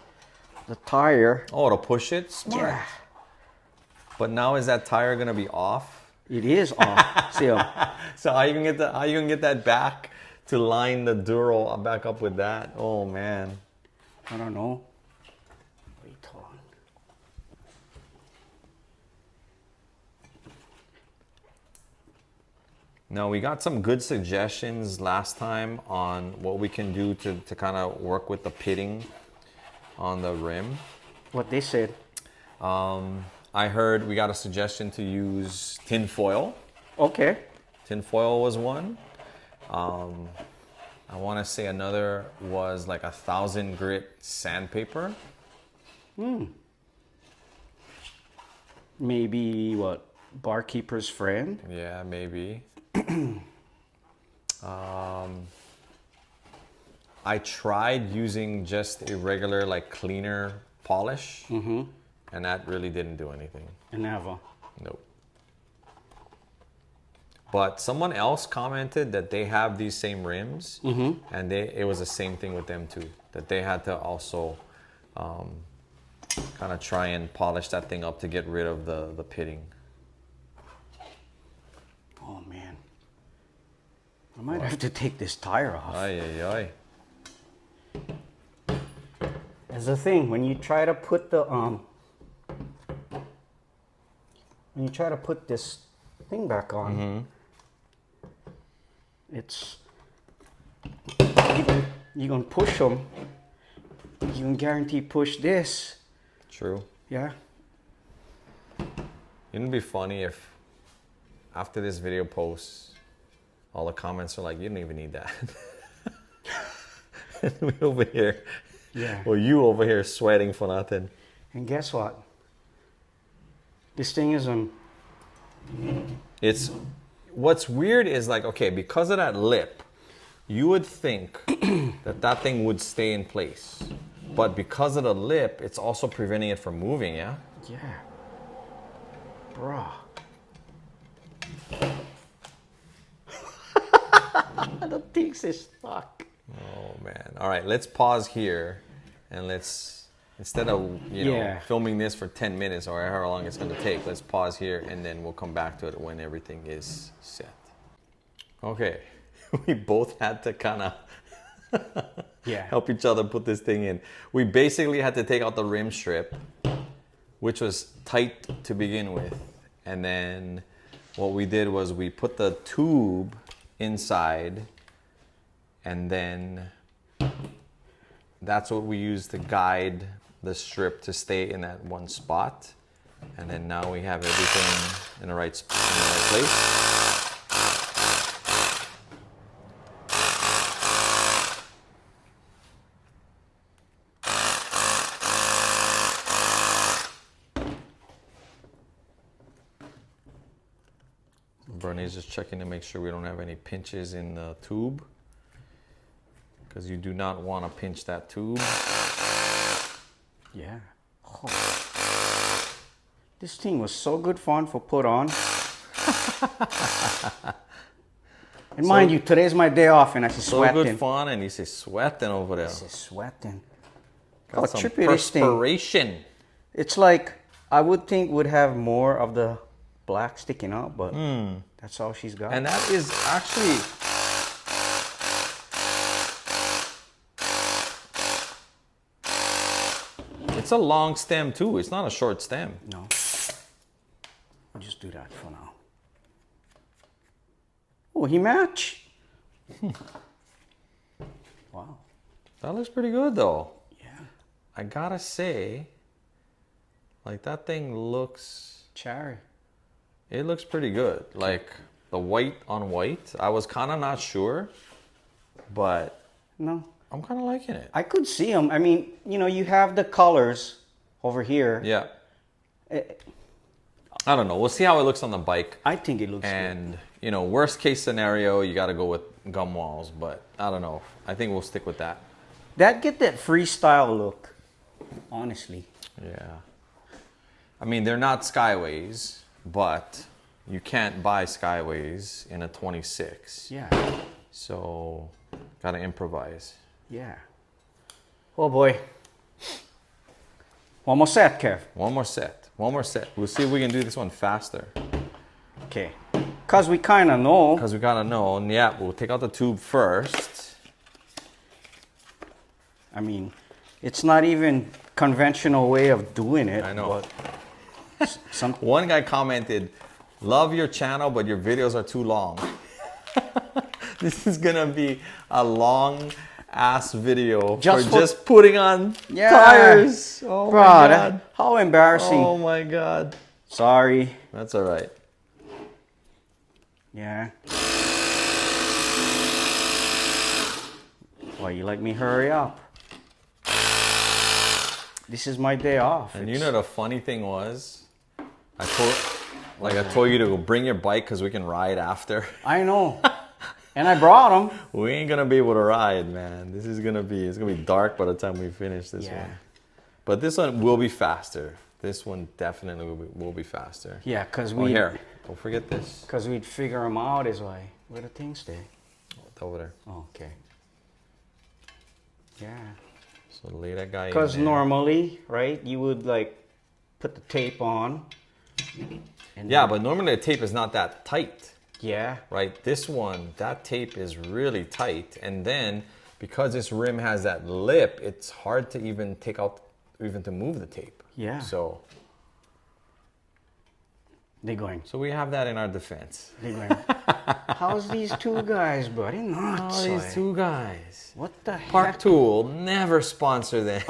tire. Oh, to push it, smart. Yeah. But now is that tire gonna be off? It is off. See, So how you gonna get that back to line the Duro back up with that? Oh man. I don't know. Wait, hold on. No, we got some good suggestions last time on what we can do to kind of work with the pitting on the rim. What they said. I heard we got a suggestion to use tin foil. Okay. Tin foil was one. I want to say another was like 1,000 grit sandpaper. Maybe what? Barkeeper's friend? Yeah, maybe. I tried using just a regular like cleaner polish, and that really didn't do anything. Never. Nope. But someone else commented that they have these same rims, and it was the same thing with them too. That they had to also kind of try and polish that thing up to get rid of the pitting. Oh man. I might have to take this tire off. Ay, ay, ay. That's the thing, when you try to put the when you try to put this thing back on, it's you can push them. You can guarantee push this. True. Yeah. Wouldn't it be funny if after this video posts, all the comments are like, you don't even need that. And we over here, Yeah. or you over here sweating for nothing. And guess what? This thing is on. It's, what's weird is like, okay, because of that lip, you would think that that thing would stay in place. But because of the lip, it's also preventing it from moving, yeah? Yeah. Bruh. The thing's is stuck. Oh man. All right, let's pause here and let's, instead of, you know, Yeah. filming this for 10 minutes or however long it's gonna take, let's pause here and then we'll come back to it when everything is set. Okay, we both had to kind of Yeah. help each other put this thing in. We basically had to take out the rim strip, which was tight to begin with. And then what we did was we put the tube inside, and then that's what we used to guide the strip to stay in that one spot. And then now we have everything in the right place. Bernie's just checking to make sure we don't have any pinches in the tube, because you do not want to pinch that tube. Yeah. Oh. This thing was so good fun for put on. And mind you, today's my day off and I see So sweating. good fun, and you say sweating over there. I see sweating. Got How some trippy this thing. perspiration. It's like, I would think would have more of the black sticking out, but that's all she's got. And that is actually, it's a long stem too. It's not a short stem. No. I'll just do that for now. Oh, he match. Wow. That looks pretty good though. Yeah. I gotta say, like that thing looks, Cherry. it looks pretty good. Like the white on white. I was kind of not sure, but No. I'm kind of liking it. I could see them. I mean, you know, you have the colors over here. Yeah. Eh, I don't know. We'll see how it looks on the bike. I think it looks good. And, you know, worst case scenario, you got to go with gum walls. But I don't know. I think we'll stick with that. That get that freestyle look, honestly. Yeah. I mean, they're not Skyways, but you can't buy Skyways in a 26. Yeah. So, got to improvise. Yeah. Oh boy. One more set, Kev. One more set. One more set. We'll see if we can do this one faster. Okay. Because we kind of know. Because we got to know. And yeah, we'll take out the tube first. I mean, it's not even conventional way of doing it. I know. But some, One guy commented, love your channel, but your videos are too long. This is going to be a long ass video Just for for- just putting on Yeah. tires. Oh bro, my that- God. how embarrassing. Oh my God. Sorry. That's all right. Yeah. Why you like me hurry up? This is my day off. And you know the funny thing was, I told you to go bring your bike because we can ride after. I know. And I brought them. We ain't gonna be able to ride, man. This is gonna be, it's gonna be dark by the time we finish this Yeah. one. But this one will be faster. This one definitely will be faster. Yeah, because Oh, here, don't forget this. Because we'd figure them out is why. Where the things stay? Over there. Oh, okay. Yeah. So lay that guy in Because there. normally, right, you would like put the tape on. And Yeah, then- but normally the tape is not that tight. Yeah. right? This one, that tape is really tight. And then because this rim has that lip, it's hard to even take out, even to move the tape. Yeah. So They're going. we have that in our defense. They're going. How's these two guys, buddy? Nuts. Oh, these two guys. What the heck? Park Tool, never sponsor them.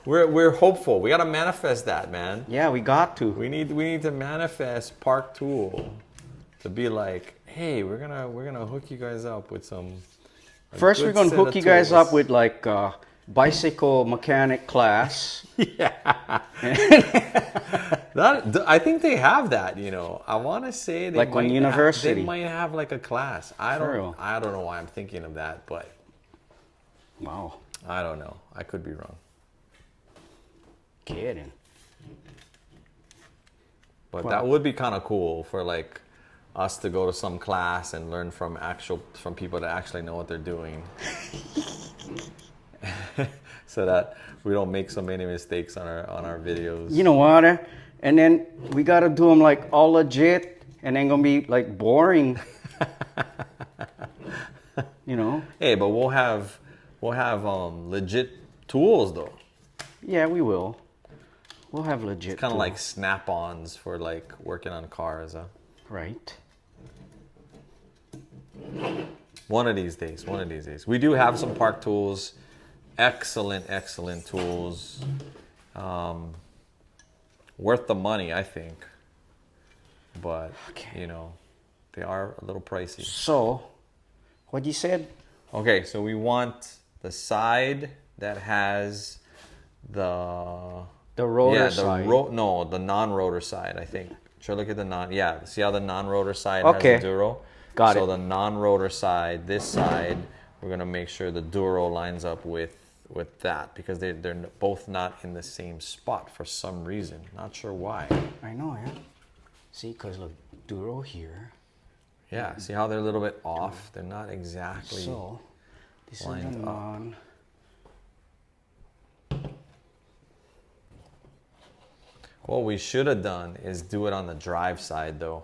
We're hopeful. We gotta manifest that, man. Yeah, we got to. We need to manifest Park Tool to be like, hey, we're gonna hook you guys up with some. First, we're gonna hook you guys up with like bicycle mechanic class. I think they have that. You know, I want to say they Like on university. They might have like a class. I True. don't know why I'm thinking of that, but Wow. I don't know. I could be wrong. Kidding. But Well- that would be kind of cool for like us to go to some class and learn from people that actually know what they're doing. So that we don't make so many mistakes on our videos. You know what? And then we gotta do them like all legit, and then gonna be like boring. You know? Hey, but we'll have legit tools though. Yeah, we will. We'll have legit. Kind of tools. like snap-ons for like working on cars. Huh? Right. One of these days. We do have some Park Tools. Excellent tools. Worth the money, I think. But, Okay. you know, they are a little pricey. So, what you said? Okay, so we want the side that has the rotor side. the non-rotor side, I think. Try to look at the see how the non-rotor side Okay. has the Duro? Got so it. the non-rotor side, this side, we're gonna make sure the Duro lines up with that because they're both not in the same spot for some reason. Not sure why. I know, yeah. See, because look, Duro here. Yeah, see how they're a little bit off? They're not exactly So, this is lined the up. non. What we should have done is do it on the drive side though.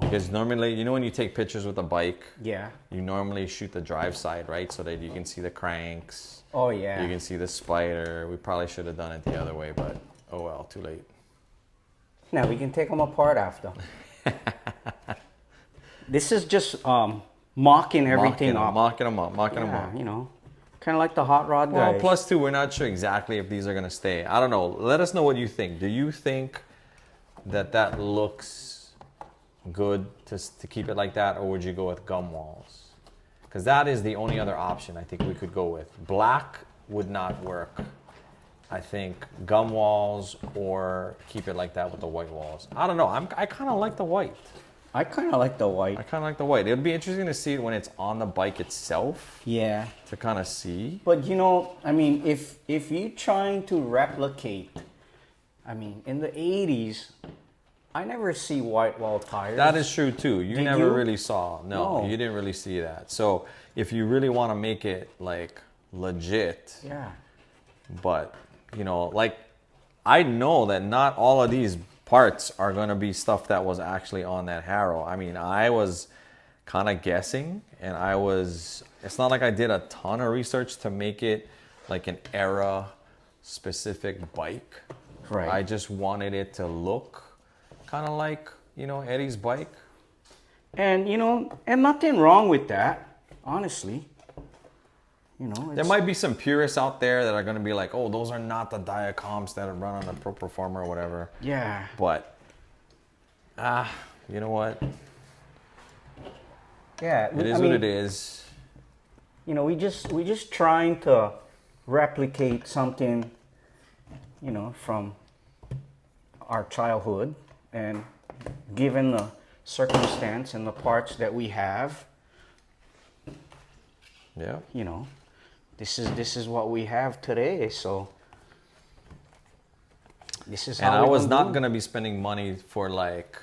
Because normally, you know when you take pictures with a bike, Yeah. you normally shoot the drive side, right? So that you can see the cranks, Oh, yeah. you can see the spider. We probably should have done it the other way, but oh well, too late. Now we can take them apart after. This is just mocking everything up. Mocking them up. Yeah, you know, kind of like the hot rod Well, guys. plus two, we're not sure exactly if these are gonna stay. I don't know. Let us know what you think. Do you think that looks good to keep it like that, or would you go with gum walls? Because that is the only other option I think we could go with. Black would not work. I think gum walls or keep it like that with the white walls. I don't know. I kind of like the white. I kind of like the white. I kind of like the white. It'll be interesting to see it when it's on the bike itself Yeah. to kind of see. But you know, I mean, if you're trying to replicate, I mean, in the 80s, I never see white wall tires. That is true too. You Did never you? really saw. No, No. you didn't really see that. So if you really want to make it like legit, Yeah. but you know, like I know that not all of these parts are going to be stuff that was actually on that Harrow. I mean, I was kind of guessing, and it's not like I did a ton of research to make it like an era specific bike. Right. I just wanted it to look kind of like, you know, Eddie's bike. And you know, and nothing wrong with that, honestly. You know, There might be some purists out there that are going to be like, oh, those are not the Diacomps that run on the Pro Performer or whatever. Yeah. But, you know what? Yeah. It is what it is. You know, we just trying to replicate something, you know, from our childhood, and given the circumstance and the parts that we have, Yeah. you know, this is what we have today. So this is how And I we're was gonna not do. going to be spending money for like,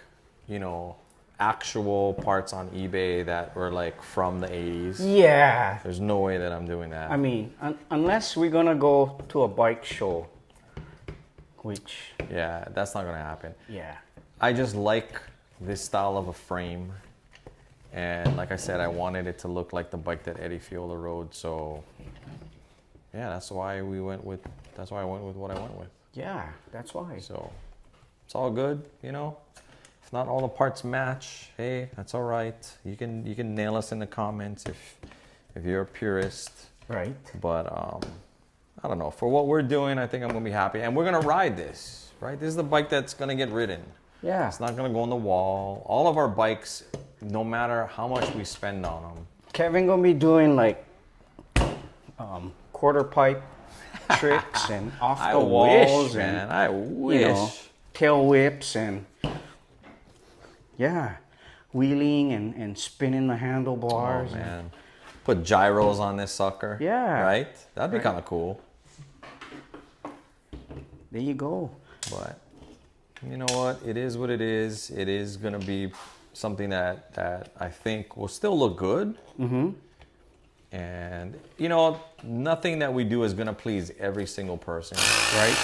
you know, actual parts on eBay that were like from the 80s. Yeah. There's no way that I'm doing that. I mean, unless we're gonna go to a bike show, which Yeah, that's not going to happen. yeah. I just like this style of a frame. And like I said, I wanted it to look like the bike that Eddie Fiola rode. So yeah, that's why I went with what I went with. Yeah, that's why. So it's all good, you know. If not all the parts match, hey, that's all right. You can nail us in the comments if you're a purist. Right. But I don't know. For what we're doing, I think I'm gonna be happy, and we're gonna ride this. Right, this is the bike that's gonna get ridden. Yeah. It's not gonna go on the wall. All of our bikes, no matter how much we spend on them. Kevin gonna be doing like quarter pipe tricks and off the walls man. and I wish. you know, tail whips and yeah, wheeling and spinning the handlebars. Oh man, put gyros on this sucker. Yeah. Right. That'd be Right. kind of cool. There you go. But you know what? It is what it is. It is gonna be something that I think will still look good. Mm-hmm. And you know, nothing that we do is gonna please every single person, right?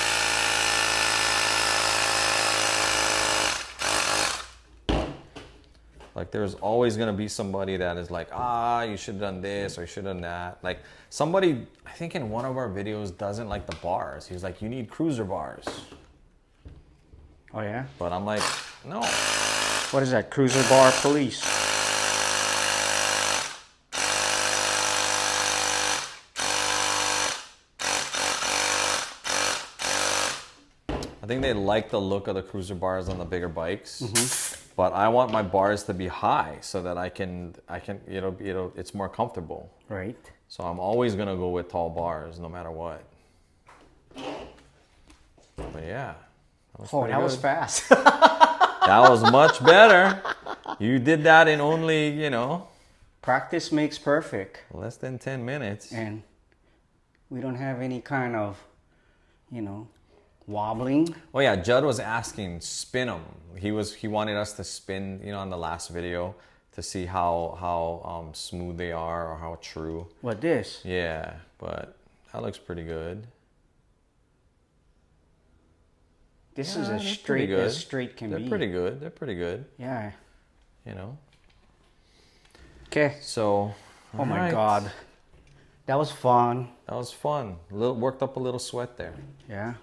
Like there's always gonna be somebody that is like, you should have done this or you should have done that. Like somebody, I think in one of our videos doesn't like the bars. He's like, you need cruiser bars. Oh yeah. But I'm like, no. What is that? Cruiser bar police. I think they like the look of the cruiser bars on the bigger bikes, but I want my bars to be high so that I can, it's more comfortable. Right. So I'm always gonna go with tall bars, no matter what. But yeah, That was fast. that was much better. You did that in only, Practice makes perfect. less than 10 minutes. And we don't have any kind of, wobbling. Oh yeah, Judd was asking, spin them. He wanted us to spin, on the last video to see how smooth they are or how true. What this? Yeah, but that looks pretty good. This Yeah, is they're as pretty straight good. as straight can They're be. pretty good. They're pretty good. Yeah. Okay. So. Oh my alright. God. That was fun. That was fun. Worked up a little sweat there. Yeah.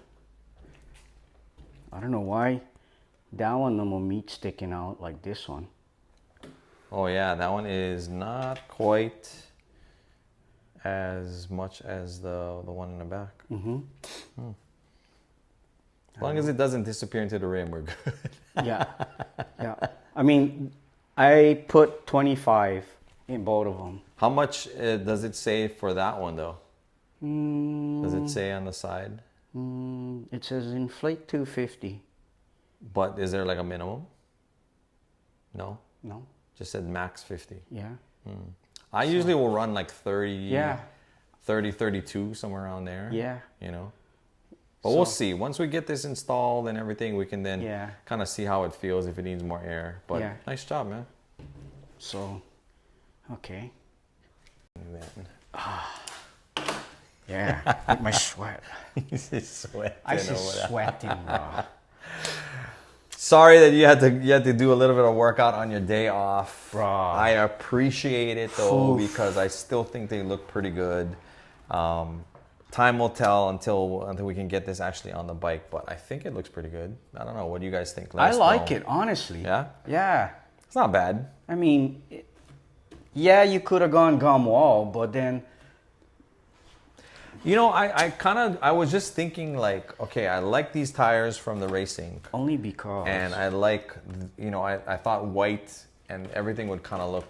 I don't know why that one no more meat sticking out like this one. Oh yeah, that one is not quite as much as the one in the back. Mm-hmm. As long as it doesn't disappear into the rim, we're good. Yeah. Yeah. I mean, I put 25 in both of them. How much does it say for that one though? Does it say on the side? It says inflate 250. But is there like a minimum? No? No? Just said max 50. Yeah. I usually will run like 30, Yeah. 30, 32, somewhere around there. Yeah. But we'll see. Once we get this installed and everything, we can then Yeah. kind of see how it feels if it needs more air. But Yeah. nice job, man. So, okay. Man. Yeah. With my sweat. He's just sweating I over just that. sweating, bro. Sorry that you had to do a little bit of workout on your day off. Bro. I appreciate it though Oof. because I still think they look pretty good. Time will tell until we can get this actually on the bike, but I think it looks pretty good. I don't know. What do you guys think? Let I us like know. it, honestly. Yeah? Yeah. It's not bad. I mean, yeah, you could have gone gum wall, but then I was just thinking like, okay, I like these tires from the racing. only because. And I like, I thought white and everything would kind of look,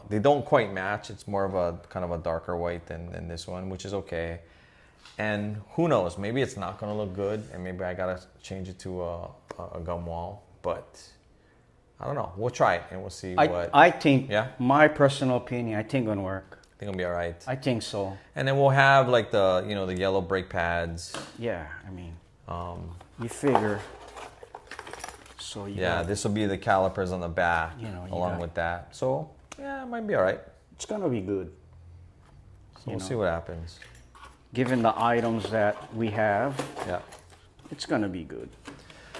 they don't quite match. It's more of a kind of a darker white than this one, which is okay. And who knows, maybe it's not going to look good and maybe I got to change it to a gum wall. But I don't know. We'll try it and we'll see what. I think, Yeah? my personal opinion, I think it'll work. I think it'll be all right. I think so. And then we'll have like the yellow brake pads. Yeah, I mean, you figure. So you Yeah, got- this will be the calipers on the back You along got- with that. So, yeah, it might be all right. it's gonna be good. So we'll see what happens. Given the items that we have, Yeah. it's gonna be good.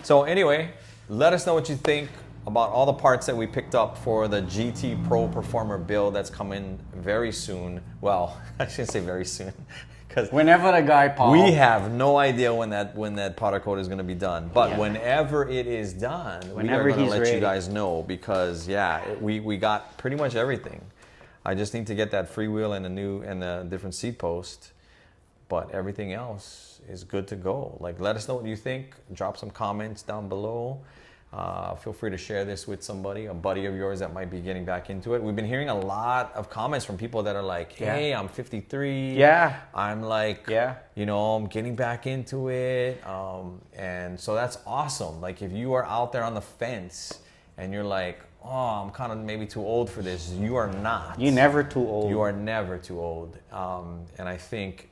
So anyway, let us know what you think about all the parts that we picked up for the GT Pro Performer build that's coming very soon. Well, I shouldn't say very soon, because Whenever the guy pops. we have no idea when that powder coat is going to be done. But Yeah. whenever it is done, Whenever we are going he's to let you ready. guys know, because we got pretty much everything. I just need to get that freewheel and a different seat post, but everything else is good to go. Like, let us know what you think. Drop some comments down below. Feel free to share this with somebody, a buddy of yours that might be getting back into it. We've been hearing a lot of comments from people that are like, hey, I'm 53. Yeah. I'm like, Yeah. you know, I'm getting back into it. And so that's awesome. Like, if you are out there on the fence and you're like, oh, I'm kind of maybe too old for this, you are not. You're never too old. You are never too old. And I think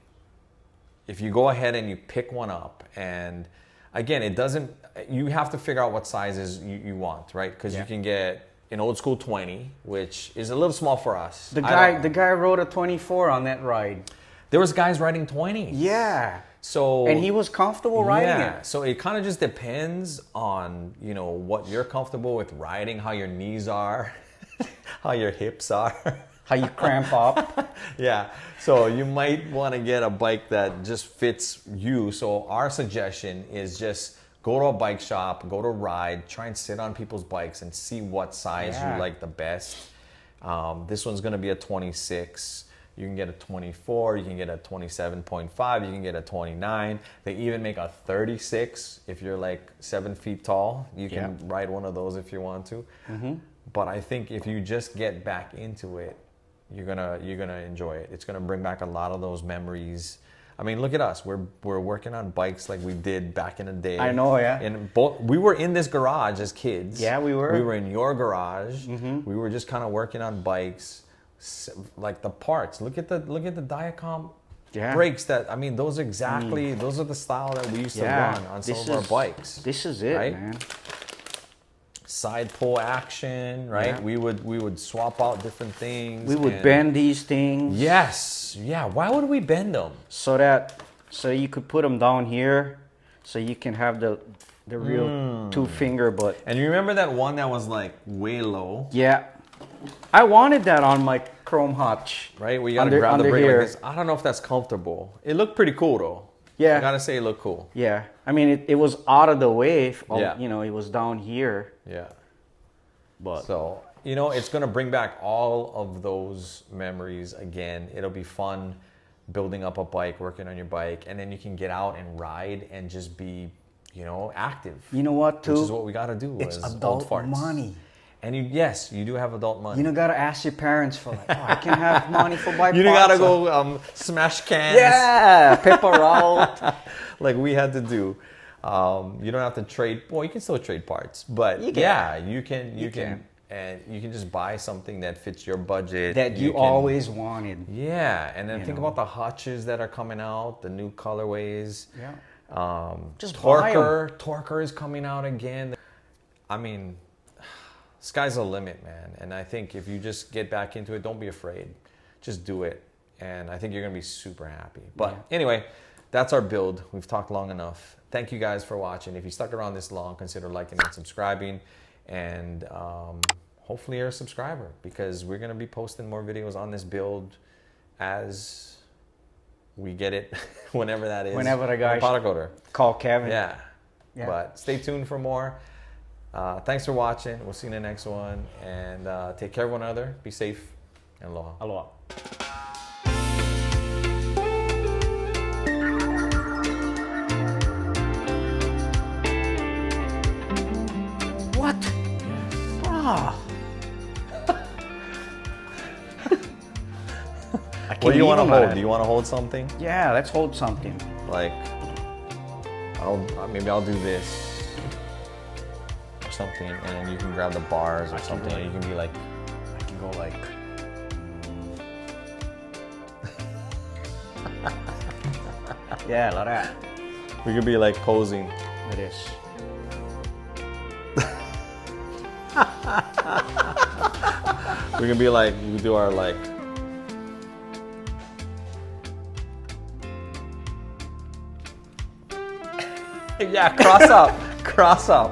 if you go ahead and you pick one up, and again, you have to figure out what sizes you want, right? Because you can get an old school 20, which is a little small for us. The guy rode a 24 on that ride. There was guys riding 20s. Yeah. So And he was comfortable riding yeah. it. So it kind of just depends on, you know, what you're comfortable with riding, how your knees are, how your hips are. How you cramp up. Yeah, so you might want to get a bike that just fits you. So our suggestion is just go to a bike shop, go to ride, try and sit on people's bikes and see what size you like the best. This one's going to be a 26. You can get a 24, you can get a 27.5, you can get a 29. They even make a 36 if you're like 7 feet tall. You can ride one of those if you want to. But I think if you just get back into it, you're gonna enjoy it. It's gonna bring back a lot of those memories. I mean, look at us. We're working on bikes like we did back in the day. I know, yeah. And we were in this garage as kids. Yeah, we were. We were in your garage. We were just kind of working on bikes, like the parts. Look at the Diacom brakes. Those are the style that we used to run on some of our bikes. This is it, right? man. Side pull action, right? Yeah. We would swap out different things. We would bend these things. Yes, yeah. Why would we bend them? So you could put them down here, so you can have the real 2-finger. But And you remember that one that was like way low, yeah, I wanted that on my Chrome Hutch. right? Where you gotta Under- grab the under brake here. like this. I don't know if that's comfortable. It looked pretty cool though. Yeah. I gotta say, it looked cool. Yeah, I mean it was out of the way. Yeah. You know, it was down here. Yeah. But So, you know, it's going to bring back all of those memories again. It'll be fun building up a bike, working on your bike, and then you can get out and ride and just be, you know, active. you know what, too? Which is what we got to do It's as adult old farts. money. And you do have adult money. You don't gotta ask your parents for like, oh, I can have money for bike You don't parts. got to go smash cans Yeah, paper out. like we had to do. You don't have to trade. Well, you can still trade parts, but You can. yeah, you can. can. And you can just buy something that fits your budget. That you can- always wanted. Yeah, and then You think know. about the hutches that are coming out, the new colorways. Yeah. Just buy 'em. Torker is coming out again. I mean, sky's the limit, man. And I think if you just get back into it, don't be afraid. Just do it. And I think you're gonna be super happy. But anyway, that's our build. We've talked long enough. Thank you guys for watching. If you stuck around this long, consider liking and subscribing. And hopefully you're a subscriber, because we're going to be posting more videos on this build as we get it, whenever that is. Whenever the guy powder coater. Call Kevin. Yeah. Yeah. But stay tuned for more. Thanks for watching. We'll see you in the next one. And take care of one another. Be safe. And aloha. Aloha. What? Bruh. What do you want to eat 'em hold? like Do you want to hold something? Yeah, let's hold something. Like, maybe I'll do this or something, and then you can grab the bars or something, and you can be like, I can go like. Yeah, like that. we could be like posing. It is. We can be like, we do our like. Yeah, cross up, cross up.